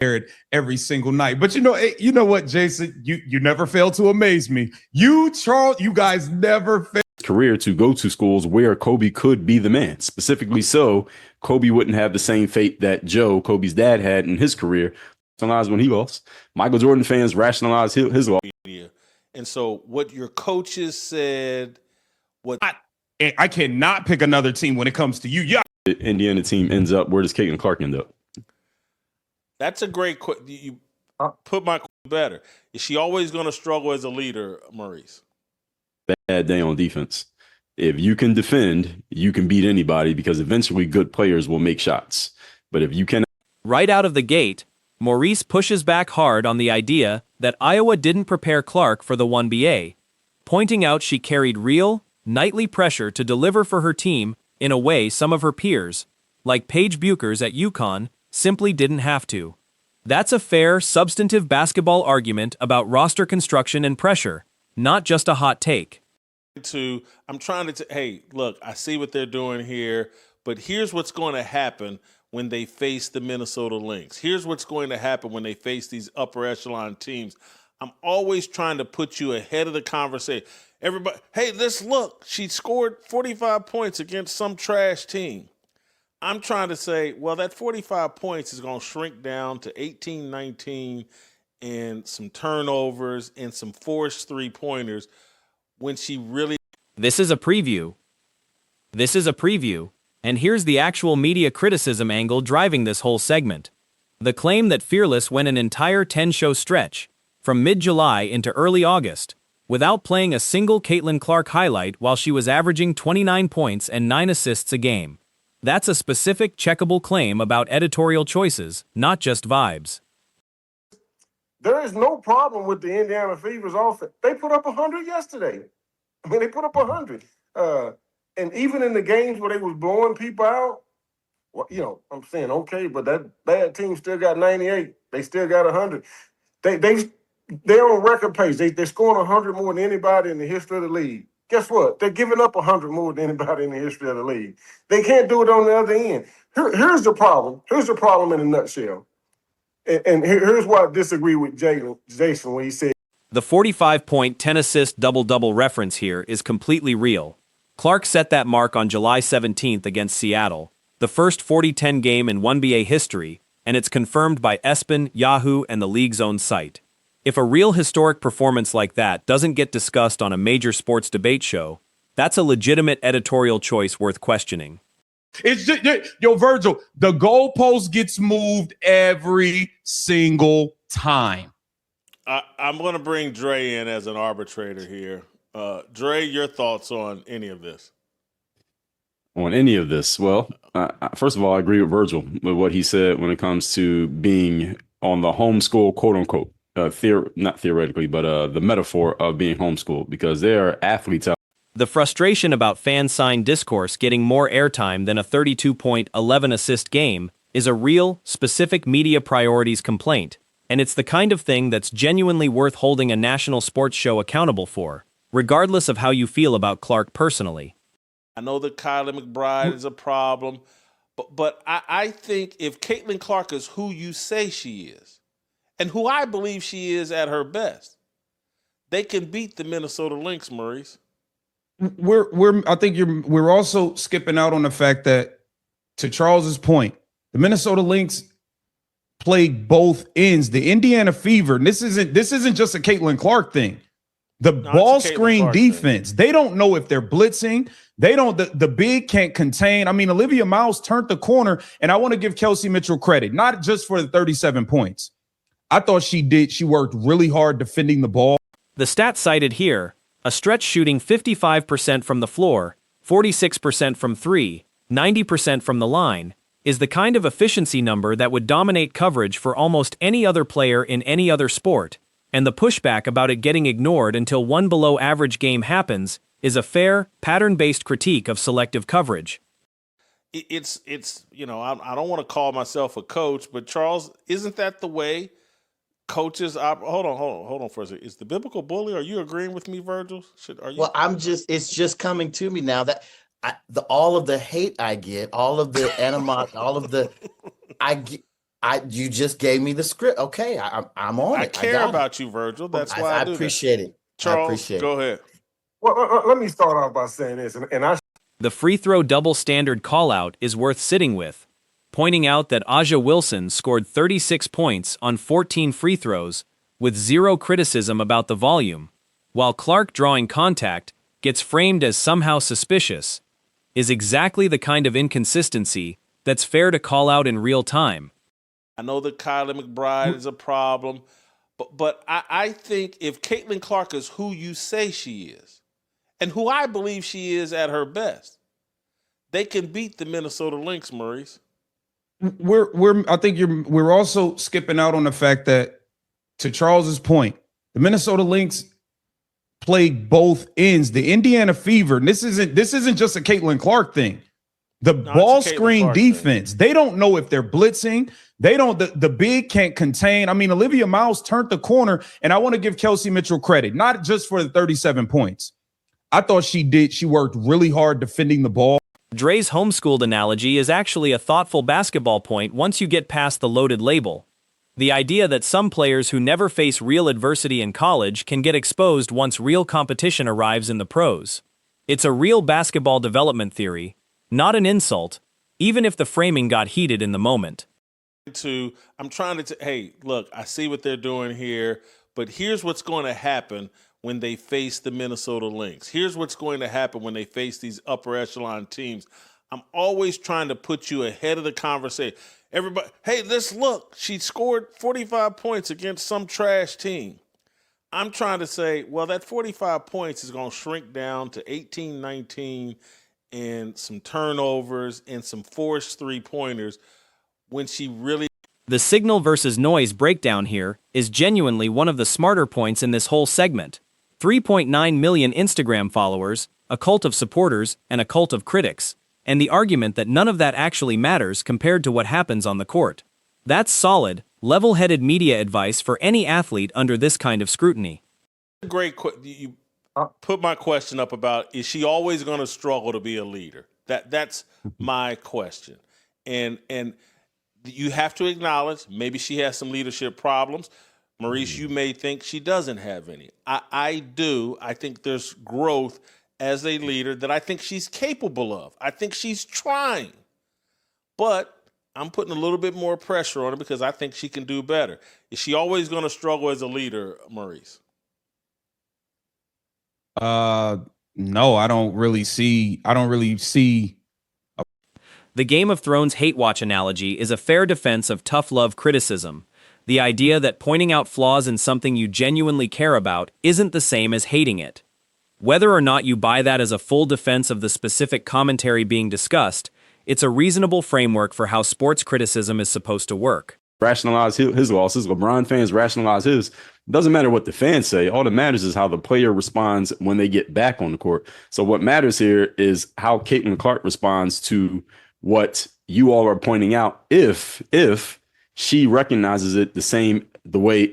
every single night. But you know what, Jason? You never fail to amaze me. You, Charles, you guys never fail. Career to go to schools where Kobe could be the man. Specifically so, Kobe wouldn't have the same fate that Joe, Kobe's dad, had in his career. Rationalized when he lost. Michael Jordan fans rationalized his loss. And so what your coaches said, I cannot pick another team when it comes to you. Yeah. The Indiana team ends up, where does Caitlin Clark end up? That's a great question. You put my question better. Is she always going to struggle as a leader, Maurice? Bad day on defense. If you can defend, you can beat anybody because eventually good players will make shots. But if you cannot. Right out of the gate, Maurice pushes back hard on the idea that Iowa didn't prepare Clark for the WNBA, pointing out she carried real, nightly pressure to deliver for her team in a way some of her peers, like Paige Buchers at UConn, simply didn't have to. That's a fair, substantive basketball argument about roster construction and pressure, not just a hot take. I'm trying to, hey, look, I see what they're doing here, but here's what's going to happen when they face the Minnesota Lynx. Here's what's going to happen when they face these upper echelon teams. I'm always trying to put you ahead of the conversation. Everybody, hey, let's look. She scored 45 points against some trash team. I'm trying to say, well, that 45 points is going to shrink down to 18, 19, and some turnovers and some forced three-pointers when she really... This is a preview. And here's the actual media criticism angle driving this whole segment. The claim that Fearless went an entire 10-show stretch, from mid-July into early August, without playing a single Caitlin Clark highlight while she was averaging 29 points and 9 assists a game. That's a specific, checkable claim about editorial choices, not just vibes. There is no problem with the Indiana Fever's offense. They put up 100 yesterday. I mean, they put up 100. And even in the games where they was blowing people out, well, I'm saying, okay, but that bad team still got 98. They still got 100. They're on record pace. They're scoring 100 more than anybody in the history of the league. Guess what? They're giving up 100 more than anybody in the history of the league. They can't do it on the other end. Here's the problem. Here's the problem in a nutshell. And here's why I disagree with Jason when he said the 45-point, 10-assist double-double reference here is completely real. Clark set that mark on July 17th against Seattle, the first 40-10 game in WNBA history, and it's confirmed by ESPN, Yahoo, and the league's own site. If a real historic performance like that doesn't get discussed on a major sports debate show, that's a legitimate editorial choice worth questioning. It's just, Virgil, the goalpost gets moved every single time. I'm going to bring Dre in as an arbitrator here. Dre, your thoughts on any of this? On any of this? Well, first of all, I agree with Virgil with what he said when it comes to being on the homeschool, quote unquote. Not theoretically, but the metaphor of being homeschooled, because there are athletes out. The frustration about fan-signed discourse getting more airtime than a 32-point, 11-assist game is a real, specific media priorities complaint, and it's the kind of thing that's genuinely worth holding a national sports show accountable for, regardless of how you feel about Clark personally. I know that Kylie McBride is a problem, but I think if Caitlin Clark is who you say she is, and who I believe she is at her best, they can beat the Minnesota Lynx, Maurice. We're also skipping out on the fact that, to Charles's point, the Minnesota Lynx play both ends. The Indiana Fever, and this isn't just a Caitlin Clark thing. The ball screen defense, they don't know if they're blitzing. They don't. The big can't contain. I mean, Olivia Miles turned the corner, and I want to give Kelsey Mitchell credit, not just for the 37 points. I thought she did. She worked really hard defending the ball. The stats cited here, a stretch shooting 55% from the floor, 46% from three, 90% from the line, is the kind of efficiency number that would dominate coverage for almost any other player in any other sport, and the pushback about it getting ignored until one below-average game happens is a fair, pattern-based critique of selective coverage. It's I don't want to call myself a coach, but Charles, isn't that the way coaches hold on for a second. Is the biblical bully? Are you agreeing with me, Virgil? Well, it's just coming to me now that all of the hate I get, all of the animosity, You just gave me the script. Okay, I'm on I it. care got about you, Virgil. That's it. why I I do that. appreciate it. I Charles, appreciate go it. ahead. Well, let me start off by saying this, and I The free throw double standard call-out is worth sitting with, pointing out that Aja Wilson scored 36 points on 14 free throws, with zero criticism about the volume, while Clark drawing contact gets framed as somehow suspicious, is exactly the kind of inconsistency that's fair to call out in real time. I know that Kylie McBride is a problem, but I think if Caitlin Clark is who you say she is, and who I believe she is at her best, they can beat the Minnesota Lynx, Maurice. We're also skipping out on the fact that, to Charles's point, the Minnesota Lynx play both ends. The Indiana Fever, and this isn't just a Caitlin Clark thing. The ball screen defense, they don't know if they're blitzing. They don't, the big can't contain. I mean, Olivia Miles turned the corner, and I want to give Kelsey Mitchell credit, not just for the 37 points. I thought she worked really hard defending the ball. Dre's homeschooled analogy is actually a thoughtful basketball point once you get past the loaded label. The idea that some players who never face real adversity in college can get exposed once real competition arrives in the pros. It's a real basketball development theory, not an insult, even if the framing got heated in the moment. I'm trying to, hey, look, I see what they're doing here, but here's what's going to happen when they face the Minnesota Lynx. Here's what's going to happen when they face these upper echelon teams. I'm always trying to put you ahead of the conversation. Everybody, hey, let's look. She scored 45 points against some trash team. I'm trying to say, well, that 45 points is going to shrink down to 18, 19, and some turnovers and some forced three-pointers when she really... The signal versus noise breakdown here is genuinely one of the smarter points in this whole segment. 3.9 million Instagram followers, a cult of supporters, and a cult of critics, and the argument that none of that actually matters compared to what happens on the court. That's solid, level-headed media advice for any athlete under this kind of scrutiny. Great. You put my question up about, is she always going to struggle to be a leader? That's my question. And you have to acknowledge maybe she has some leadership problems. Maurice, you may think she doesn't have any. I do. I think there's growth as a leader that I think she's capable of. I think she's trying. But I'm putting a little bit more pressure on her because I think she can do better. Is she always going to struggle as a leader, Maurice? No, I don't really see. The Game of Thrones hate watch analogy is a fair defense of tough love criticism. The idea that pointing out flaws in something you genuinely care about isn't the same as hating it. Whether or not you buy that as a full defense of the specific commentary being discussed, it's a reasonable framework for how sports criticism is supposed to work. Rationalize his losses. LeBron fans rationalize his. It doesn't matter what the fans say. All that matters is how the player responds when they get back on the court. So what matters here is how Caitlin Clark responds to what you all are pointing out, if she recognizes it the same way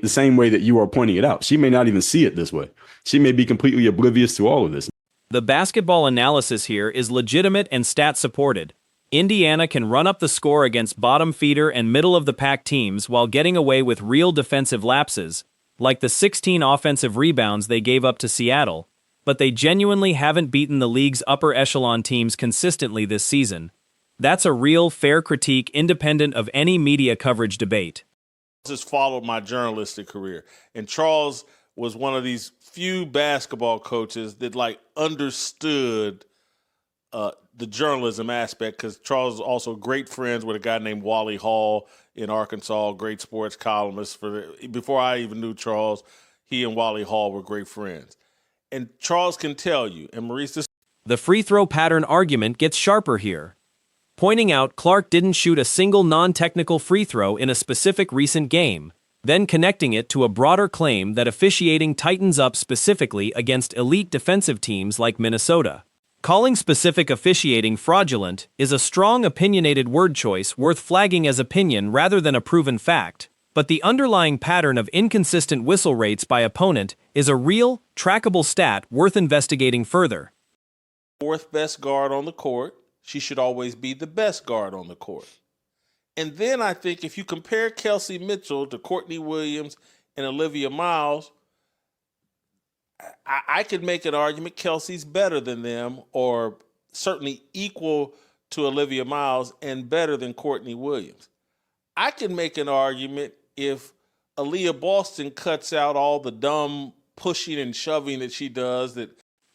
that you are pointing it out. She may not even see it this way. She may be completely oblivious to all of this. The basketball analysis here is legitimate and stat supported. Indiana can run up the score against bottom feeder and middle of the pack teams while getting away with real defensive lapses, like the 16 offensive rebounds they gave up to Seattle, but they genuinely haven't beaten the league's upper echelon teams consistently this season. That's a real, fair critique independent of any media coverage debate. Just followed my journalistic career, and Charles was one of these few basketball coaches that understood the journalism aspect, because Charles is also great friends with a guy named Wally Hall in Arkansas, great sports columnist. Before I even knew Charles, he and Wally Hall were great friends. And Charles can tell you, and Maurice... The free throw pattern argument gets sharper here, pointing out Clark didn't shoot a single non-technical free throw in a specific recent game, then connecting it to a broader claim that officiating tightens up specifically against elite defensive teams like Minnesota. Calling specific officiating fraudulent is a strong opinionated word choice worth flagging as opinion rather than a proven fact, but the underlying pattern of inconsistent whistle rates by opponent is a real, trackable stat worth investigating further. Fourth best guard on the court, she should always be the best guard on the court. And then I think if you compare Kelsey Mitchell to Courtney Williams and Olivia Miles, I could make an argument Kelsey's better than them, or certainly equal to Olivia Miles and better than Courtney Williams. I can make an argument if Aaliyah Boston cuts out all the dumb pushing and shoving that she does.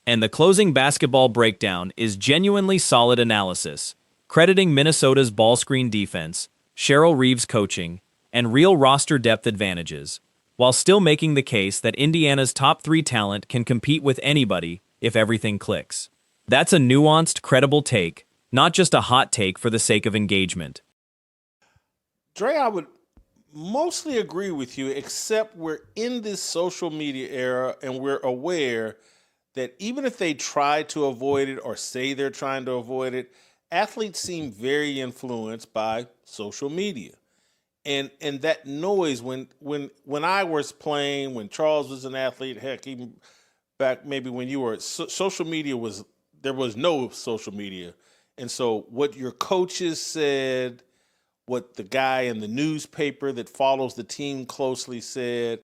And the closing basketball breakdown is genuinely solid analysis, crediting Minnesota's ball screen defense, Cheryl Reeves' coaching, and real roster depth advantages, while still making the case that Indiana's top 3 talent can compete with anybody if everything clicks. That's a nuanced, credible take, not just a hot take for the sake of engagement. Dre, I would mostly agree with you, except we're in this social media era and we're aware that even if they try to avoid it or say they're trying to avoid it, athletes seem very influenced by social media. And that noise, when I was playing, when Charles was an athlete, heck, even back maybe when you were, social media there was no social media. And so what your coaches said, what the guy in the newspaper that follows the team closely said,